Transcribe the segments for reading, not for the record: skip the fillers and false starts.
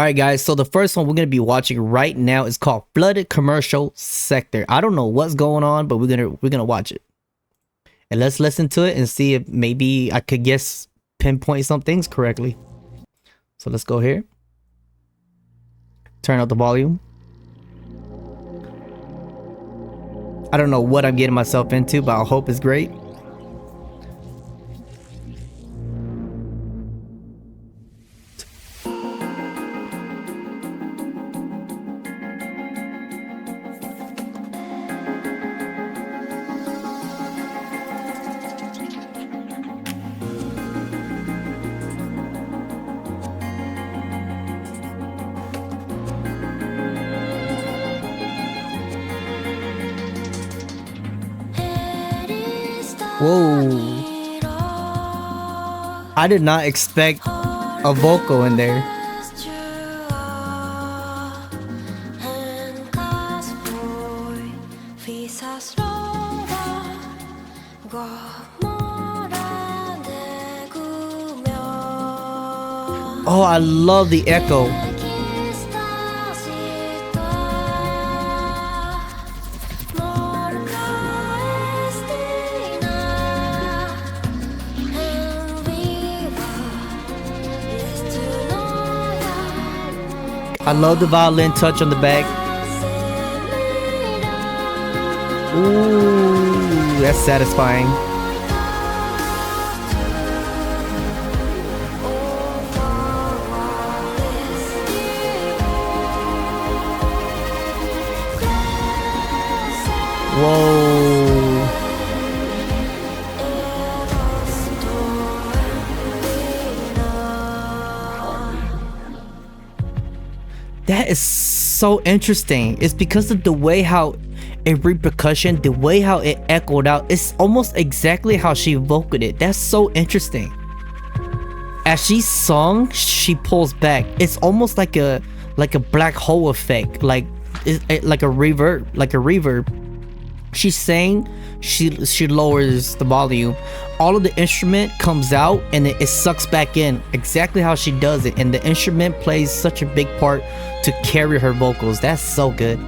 Alright guys, so the first one we're going to be watching right now is called Flooded Commercial Sector. I don't know what's going on, but we're gonna watch it. And let's listen to it and see if maybe I could pinpoint some things correctly. So let's go here. Turn up the volume. I don't know what I'm getting myself into, but I hope it's great. Whoa. I did not expect a vocal in there. Oh, I love the echo. I love the violin touch on the back. Ooh, that's satisfying. Whoa. That is so interesting. It's because of the way how it repercussion, the way how it echoed out. It's almost exactly how she vocaled it. That's so interesting. As she sung, she pulls back. It's almost like a black hole effect, like a reverb. She sang, she lowers the volume. All of the instrument comes out and it sucks back in, exactly how she does it. And the instrument plays such a big part to carry her vocals. That's so good.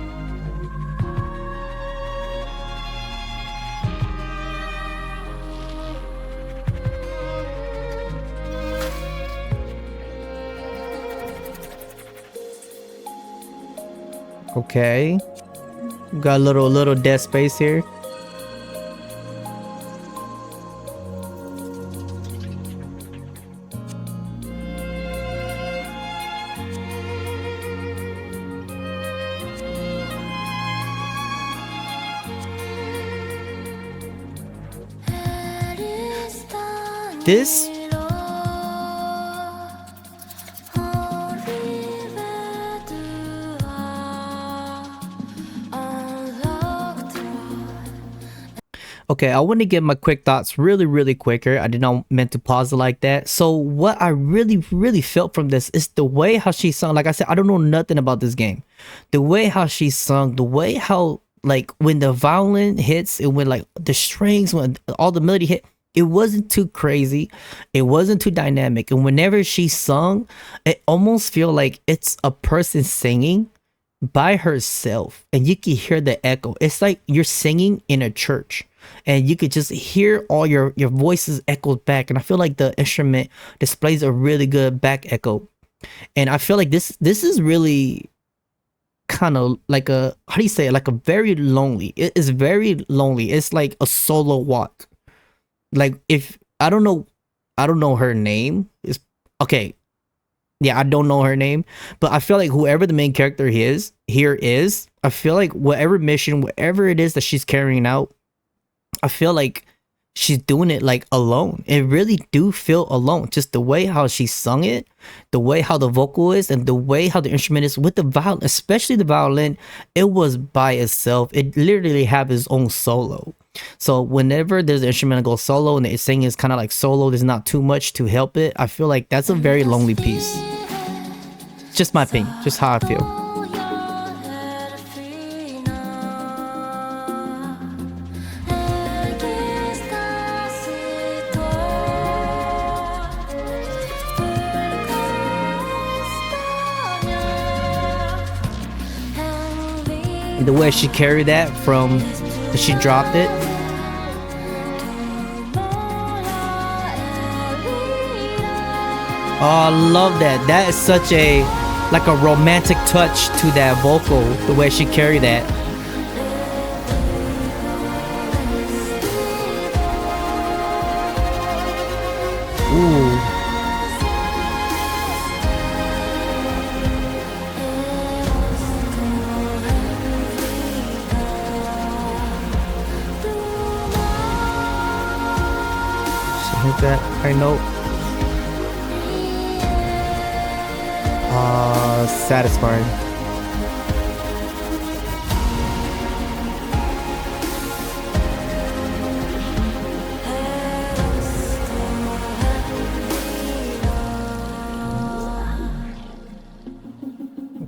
Okay, got a little dead space here. This okay, I want to give my quick thoughts really quicker. I did not meant to pause it like that. So what I really felt from this is the way how she sung. Like I said, I don't know nothing about this game. The way how she sung, the way how, like, when the violin hits and when like the strings, when all the melody hit, it wasn't too crazy, it wasn't too dynamic. And whenever she sung, it almost feel like it's a person singing by herself, and you can hear the echo. It's like you're singing in a church and you could just hear all your voices echoed back. And I feel like the instrument displays a really good back echo. And I feel like this is really kind of like a, how do you say it, like a very lonely, it is very lonely. It's like a solo walk. Like, if I don't know her name. Is okay, yeah, I don't know her name, but I feel like whoever the main character is here is, I feel like whatever mission, whatever it is that she's carrying out, I feel like she's doing it like alone. It really do feel alone. Just the way how she sung it, the way how the vocal is, and the way how the instrument is with the violin, especially the violin, it was by itself. It literally have its own solo. So whenever there's an instrument that goes solo and the singing is kind of like solo, there's not too much to help it. I feel like that's a very lonely piece. Just my opinion, just how I feel. The way she carried that from she dropped it. Oh, I love that. That is such a like a romantic touch to that vocal, the way she carried that. Ooh. So hit that high note. Satisfying.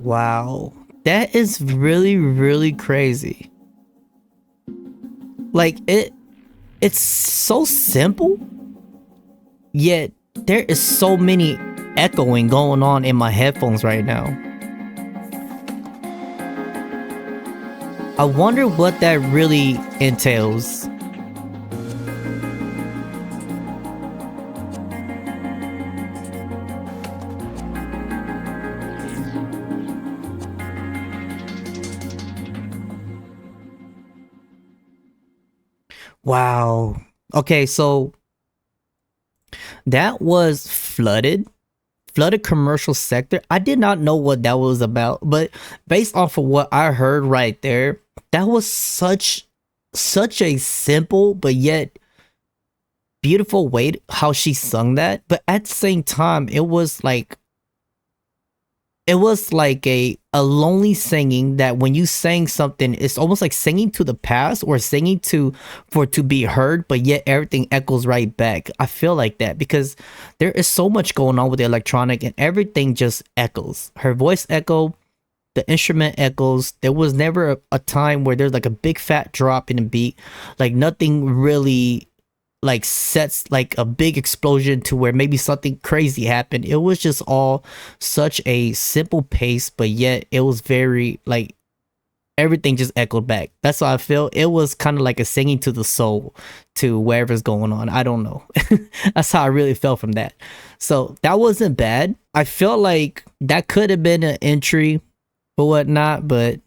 Wow, that is really, really crazy. Like it's so simple, yet there is so many echoing going on in my headphones right now. I wonder what that really entails. Wow. Okay, so that was flooded commercial sector. I did not know what that was about, but based off of what I heard right there, that was such a simple but yet beautiful way how she sung that. But at the same time, it was like a lonely singing, that when you sang something, it's almost like singing to the past or singing to be heard, but yet everything echoes right back. I feel like that because there is so much going on with the electronic and everything just echoes. Her voice echo, the instrument echoes. There was never a time where there's like a big fat drop in a beat. Like nothing really like sets like a big explosion to where maybe something crazy happened. It was just all such a simple pace, but yet it was very like everything just echoed back. That's how I feel. It was kind of like a singing to the soul to wherever's going on. I don't know. That's how I really felt from that. So that wasn't bad. I felt like that could have been an entry or whatnot, but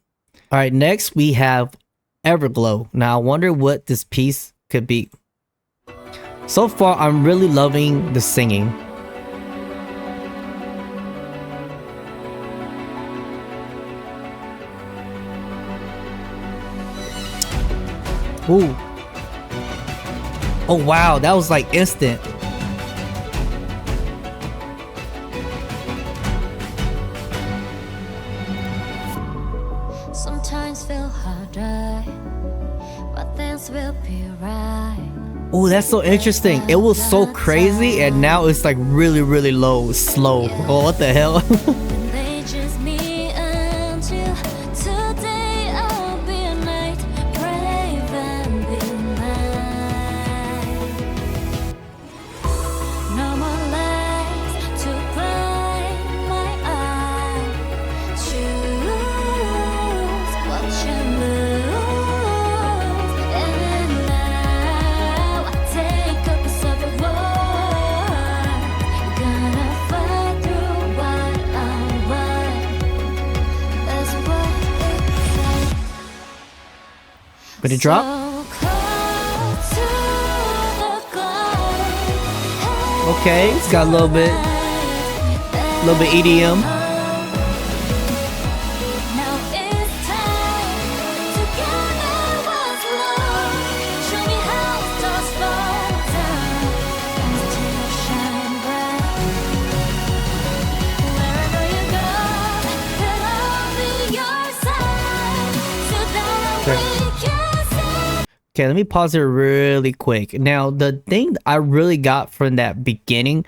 all right, next we have Everglow. Now I wonder what this piece could be. So far, I'm really loving the singing. Ooh. Oh wow, that was like instant. Sometimes feel harder, but things will be right. Oh, that's so interesting. It was so crazy and now it's like really, really low, slow. Oh, what the hell? Gonna drop. Okay, it's got a little bit EDM. Okay, let me pause it really quick. Now, the thing I really got from that beginning,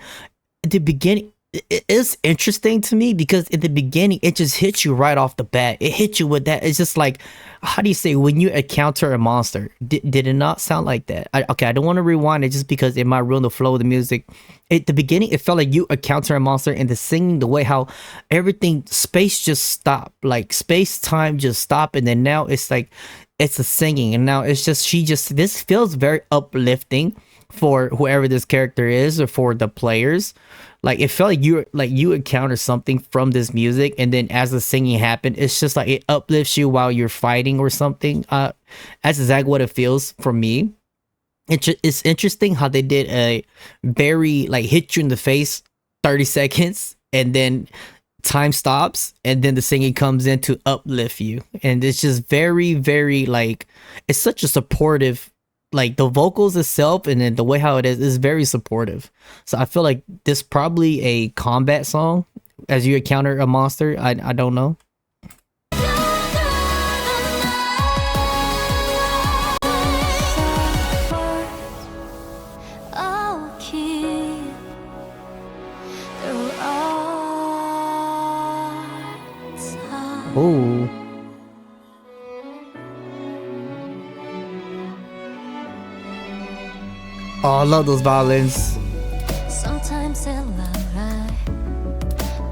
at the beginning, it's interesting to me because at the beginning it just hits you right off the bat. It hits you with that. It's just like, how do you say, when you encounter a monster? Did it not sound like that? Okay, I don't want to rewind it just because it might ruin the flow of the music. At the beginning, it felt like you encounter a monster, and the singing, the way how everything, space just stopped, like space time just stopped, and then now it's like it's a singing, and now it's just she just this feels very uplifting for whoever this character is or for the players. Like it felt like you encounter something from this music, and then as the singing happened, it's just like it uplifts you while you're fighting or something. That's exactly what it feels for me. It's interesting how they did a very like hit you in the face 30 seconds, and then time stops, and then the singing comes in to uplift you, and it's just very very like it's such a supportive, like the vocals itself and then the way how it is very supportive. So I feel like this probably a combat song as you encounter a monster. I don't know. Oh, oh, I love those violins. Sometimes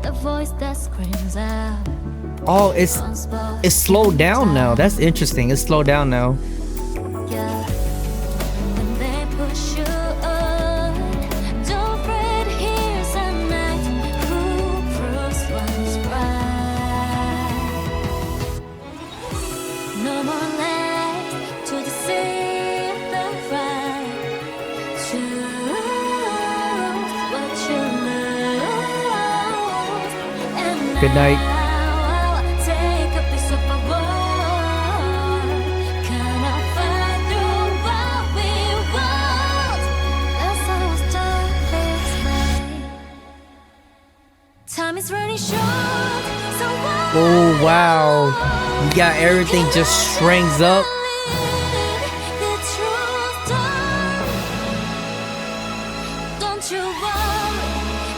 the voice that screams out. Oh, it's slowed down now. That's interesting. It's slowed down now. Yeah. When they push you on, don't fret, here's a night who proves what's right. No more lies to deceive the right. Choose what you lose. And Good night. now take a piece of a world. Cannot fight through what we want. That's how it's done this way. Time is running short, so why Oh wow, you got everything just strings up. the truth down? Don't you worry,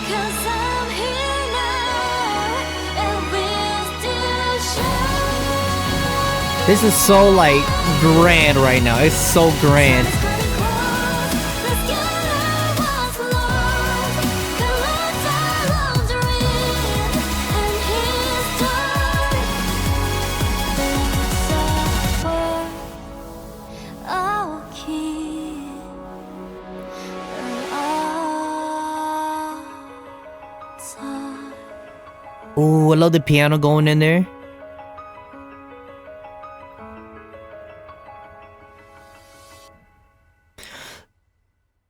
'cause I'm here now, and we'll still shine. This is so like grand right now. It's so grand. Let's get what's lost. The lights are laundering, and here's time. Suffer, I'll keep all time. Oh, I love the piano going in there.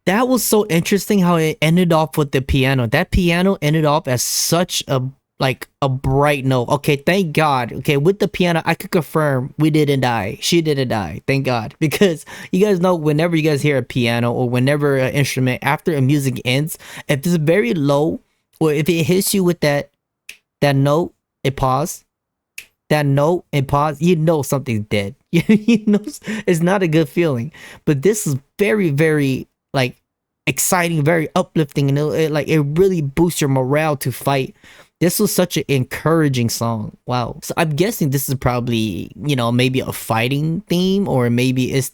That was so interesting how it ended off with the piano. That piano ended off as such a like a bright note. Okay, thank God. Okay, with the piano, I could confirm we didn't die. She didn't die. Thank God. Because you guys know whenever you guys hear a piano or whenever an instrument after a music ends, if it's very low or if it hits you with that note, it pause. That note and pause, you know something's dead. You know it's not a good feeling. But this is very, very like exciting, very uplifting, and it really boosts your morale to fight. This was such an encouraging song. Wow. So I'm guessing this is probably, maybe a fighting theme, or maybe it's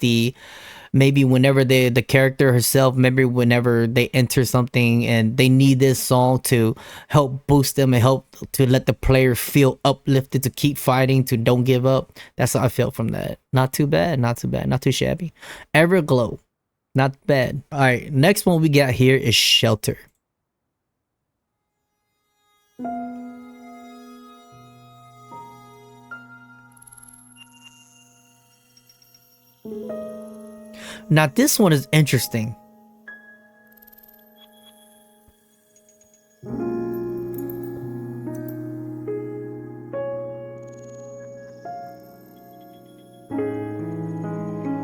maybe whenever the character herself, maybe whenever they enter something and they need this song to help boost them and help to let the player feel uplifted to keep fighting, to don't give up. That's how I felt from that. Not too bad, not too bad, not too shabby. Everglow, not bad. All right, next one we got here is Shelter. Now this one is interesting.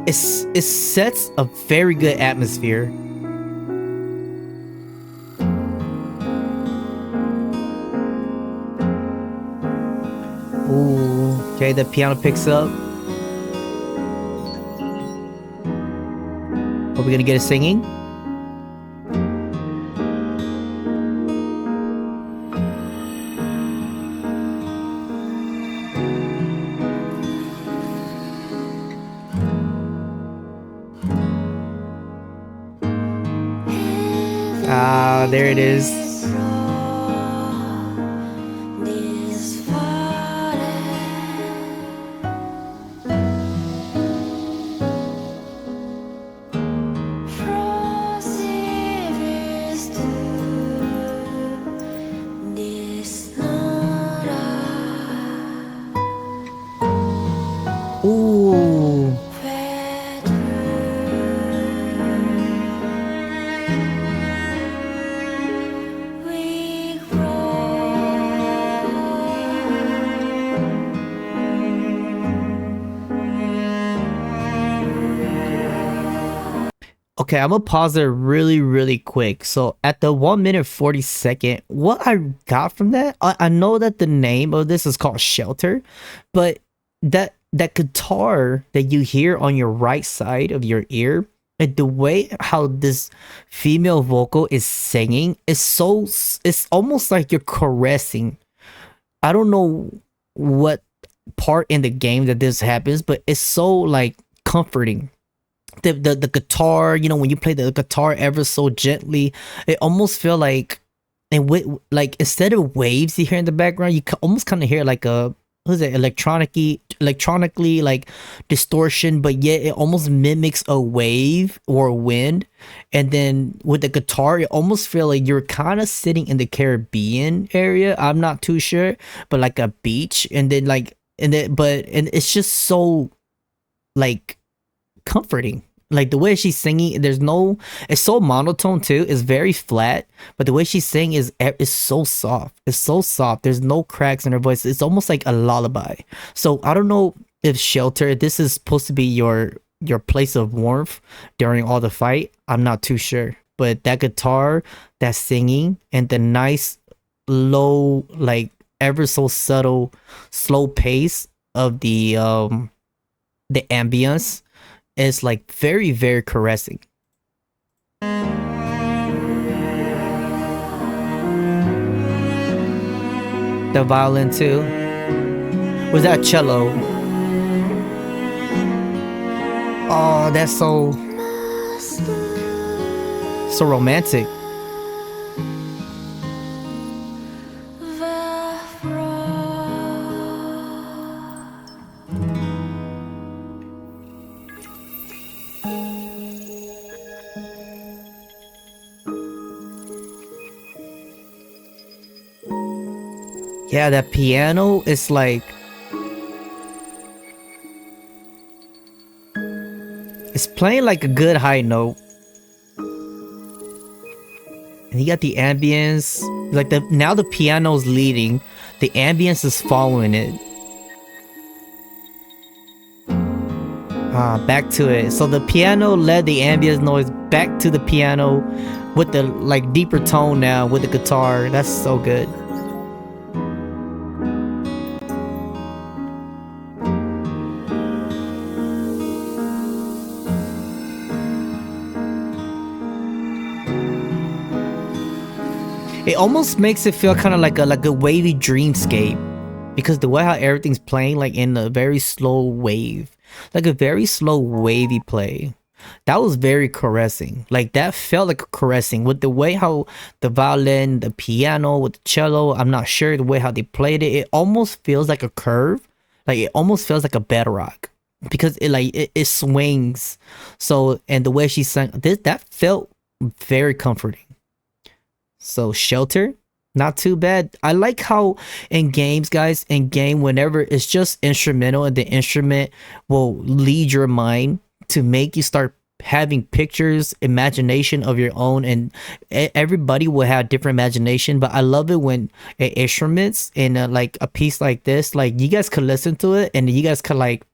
It sets a very good atmosphere. Ooh, okay, the piano picks up. Are we gonna get a singing? Ah, there it is. This Ooh. Okay, I'm gonna pause it really, really quick. So at the 1 minute 40 second, what I got from that, I know that the name of this is called Shelter, but that guitar that you hear on your right side of your ear, and the way how this female vocal is singing is so, it's almost like you're caressing. I don't know what part in the game that this happens, but it's so like comforting. The guitar, you know, when you play the guitar ever so gently, it almost feel like, and with like instead of waves you hear in the background, you almost kind of hear like a, what is it, electronically like distortion, but yet it almost mimics a wave or a wind. And then with the guitar, it almost feel like you're kind of sitting in the Caribbean area. I'm not too sure, but like a beach, and then like, and it's just so like comforting. Like the way she's singing, there's no, it's so monotone too. It's very flat, but the way she's singing is so soft. It's so soft. There's no cracks in her voice. It's almost like a lullaby. So I don't know if Shelter, this is supposed to be your place of warmth during all the fight. I'm not too sure, but that guitar, that singing, and the nice low, like ever so subtle, slow pace of the ambience is like very, very caressing. The violin too. Was that cello? Oh, that's so romantic. Yeah, that piano is like, it's playing like a good high note. And you got the ambience, like now the piano's leading, the ambience is following it. Back to it. So the piano led the ambience noise back to the piano with the like deeper tone now with the guitar. That's so good. It almost makes it feel kind of like a wavy dreamscape, because the way how everything's playing like in a very slow wave, like a very slow wavy play. That was very caressing. Like that felt like a caressing with the way how the violin, the piano, with the cello. I'm not sure the way how they played it. It almost feels like a curve. Like it almost feels like a bedrock, because it swings. So, and the way she sang this, that felt very comforting. So Shelter, not too bad. I like how in games, guys, in game, whenever it's just instrumental and the instrument will lead your mind to make you start having pictures, imagination of your own, and everybody will have different imagination. But I love it when instruments in like a piece like this, like you guys could listen to it and you guys could like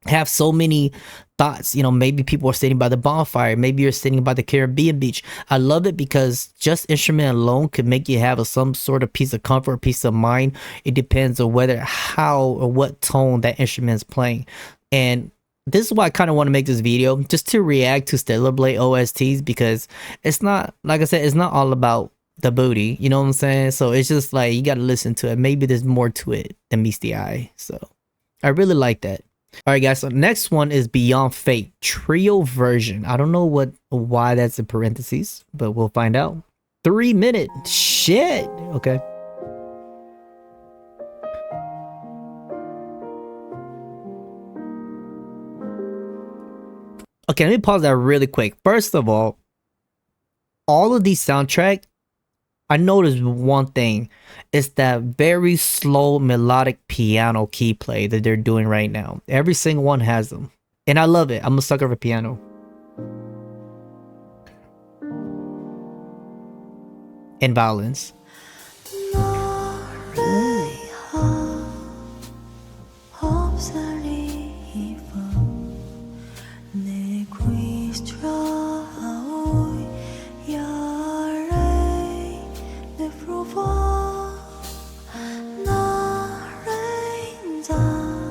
have so many thoughts. You know, maybe people are sitting by the bonfire, maybe you're sitting by the Caribbean beach. I love it because just instrument alone could make you have some sort of piece of comfort, peace of mind. It depends on whether, how, or what tone that instrument is playing. And this is why I kind of want to make this video, just to react to Stellar Blade OSTs, because it's not, like I said, it's not all about the booty, you know what I'm saying? So it's just like, you got to listen to it. Maybe there's more to it than meets the eye. So I really like that. All right, guys. So next one is Beyond Fate Trio version. I don't know why that's in parentheses, but we'll find out. 3 minute. Shit. Okay. Okay, let me pause that really quick. First of all of these soundtrack, I noticed one thing. It's that very slow melodic piano key play that they're doing right now. Every single one has them. And I love it. I'm a sucker for piano. And violins.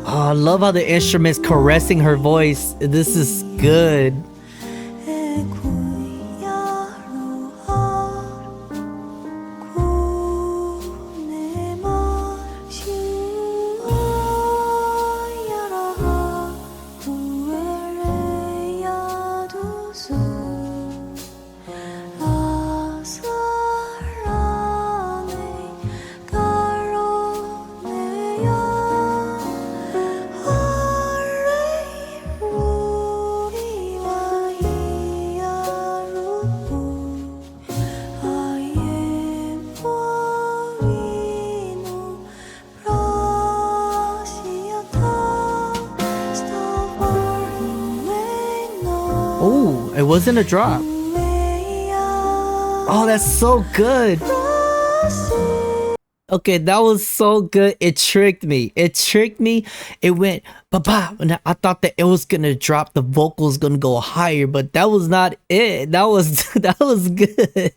Oh, I love how the instrument's caressing her voice. This is good. Oh, it wasn't a drop. Oh, that's so good. Okay, that was so good. It tricked me. It tricked me. It went ba-ba. And I thought that it was gonna drop. The vocals gonna go higher, but that was not it. That was that was good.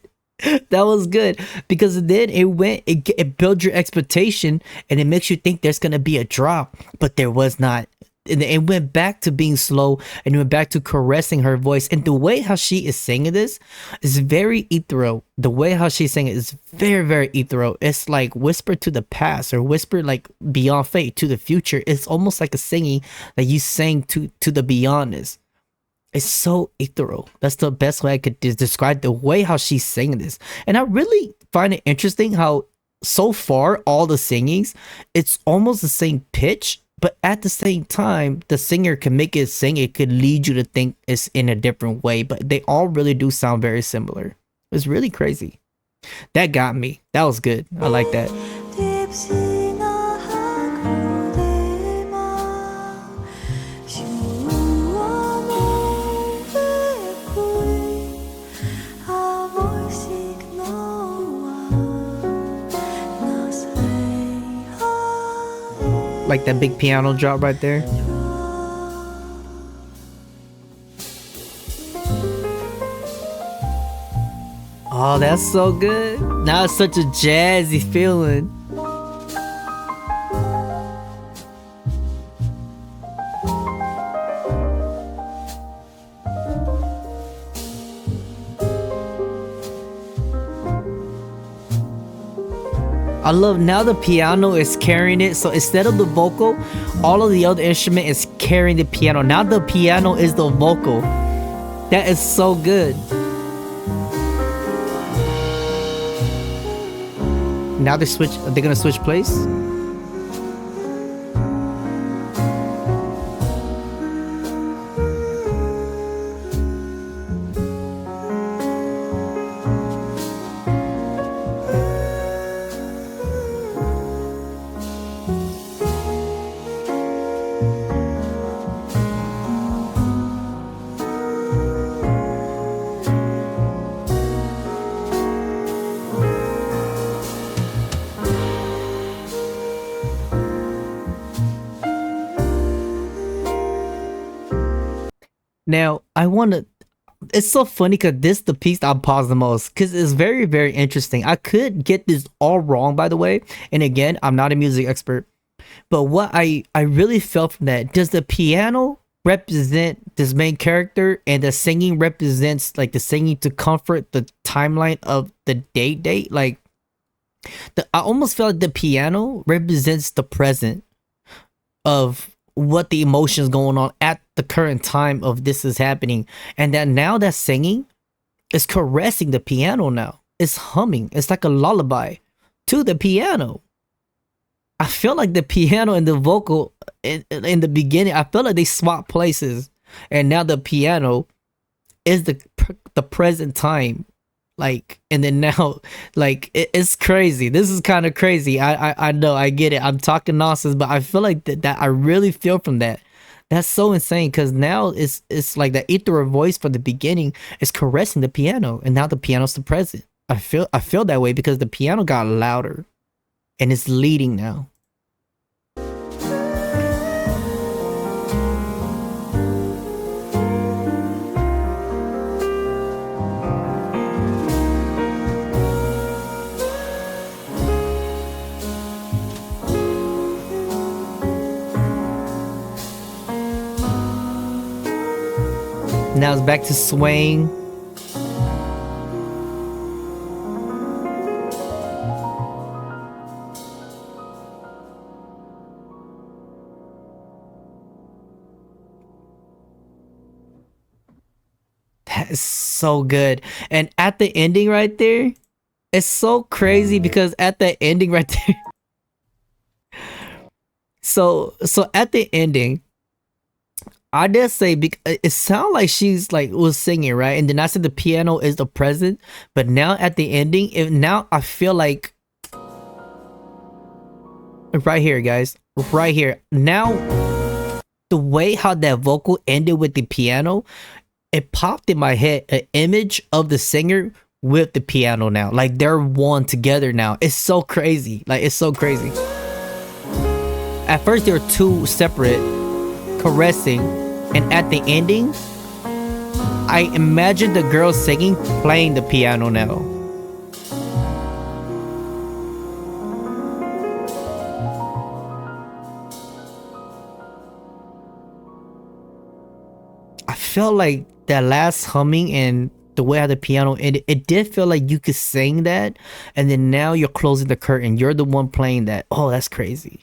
That was good because then it built your expectation and it makes you think there's gonna be a drop, but there was not. And it went back to being slow and it went back to caressing her voice. And the way how she is singing this is very ethereal. The way how she's singing it is very, very ethereal. It's like whisper to the past or whisper like beyond fate to the future. It's almost like a singing that you sang to the beyondness. It's so ethereal. That's the best way I could describe the way how she's singing this. And I really find it interesting how so far all the singings, it's almost the same pitch. But at the same time, the singer can make it sing. It could lead you to think it's in a different way. But they all really do sound very similar. It's really crazy. That got me. That was good. I like that. Like that big piano drop right there. Oh, that's so good. Now it's such a jazzy feeling. I love now the piano is carrying it. So instead of the vocal, all of the other instrument is carrying the piano. Now the piano is the vocal. That is so good. Now they're gonna switch place. Now, it's so funny because this the piece I pause the most because it's very, very interesting. I could get this all wrong, by the way. And again, I'm not a music expert. But what I really felt from that, does the piano represent this main character and the singing represents like the singing to comfort the timeline of the date? Like, I almost felt like the piano represents the present of what the emotions going on at the current time of this is happening, and that now that singing is caressing the piano now. is humming. It's like a lullaby to the piano. I feel like the piano and the vocal in the beginning, I feel like they swap places, and now the piano is the present time. Like, and then now, like it's crazy. This is kind of crazy. I know, I get it. I'm talking nonsense, but I feel like that I really feel from that. That's so insane because now it's like the ethereal voice from the beginning is caressing the piano, and now the piano's the present. I feel that way because the piano got louder and it's leading now. Now it's back to swaying. That is so good. And at the ending right there, it's so crazy because at the ending right there, so at the ending, I did say it sounded like she's like was singing, right? And then I said the piano is the present, but now at the ending, now I feel like right here, guys, right here. Now the way how that vocal ended with the piano, it popped in my head an image of the singer with the piano now. Like they're one together now. It's so crazy. Like it's so crazy. At first they were two separate caressing, and at the ending I imagine the girl singing playing the piano now. I felt like that last humming and the way how the piano ended, it did feel like you could sing that, and then now you're closing the curtain. You're the one playing that. Oh, that's crazy.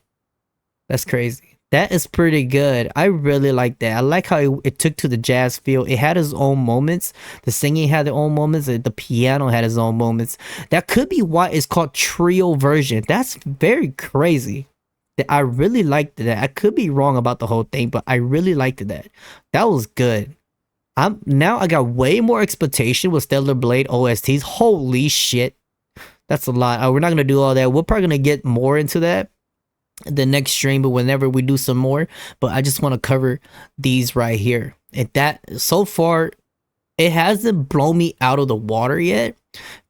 That's crazy. That is pretty good. I really like that. I like how it took to the jazz feel. It had its own moments. The singing had its own moments. The piano had its own moments. That could be why it's called trio version. That's very crazy. I really liked that. I could be wrong about the whole thing, but I really liked that. That was good. I got way more expectation with Stellar Blade OSTs. Holy shit. That's a lot. We're not gonna do all that. We're probably gonna get more into that the next stream, but whenever we do some more. But I just want to cover these right here. And that so far it hasn't blown me out of the water yet,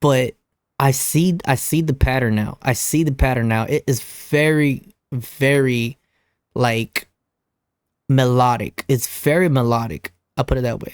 but I see the pattern now. I see the pattern now. It is very, very like melodic. It's very melodic. I'll put it that way.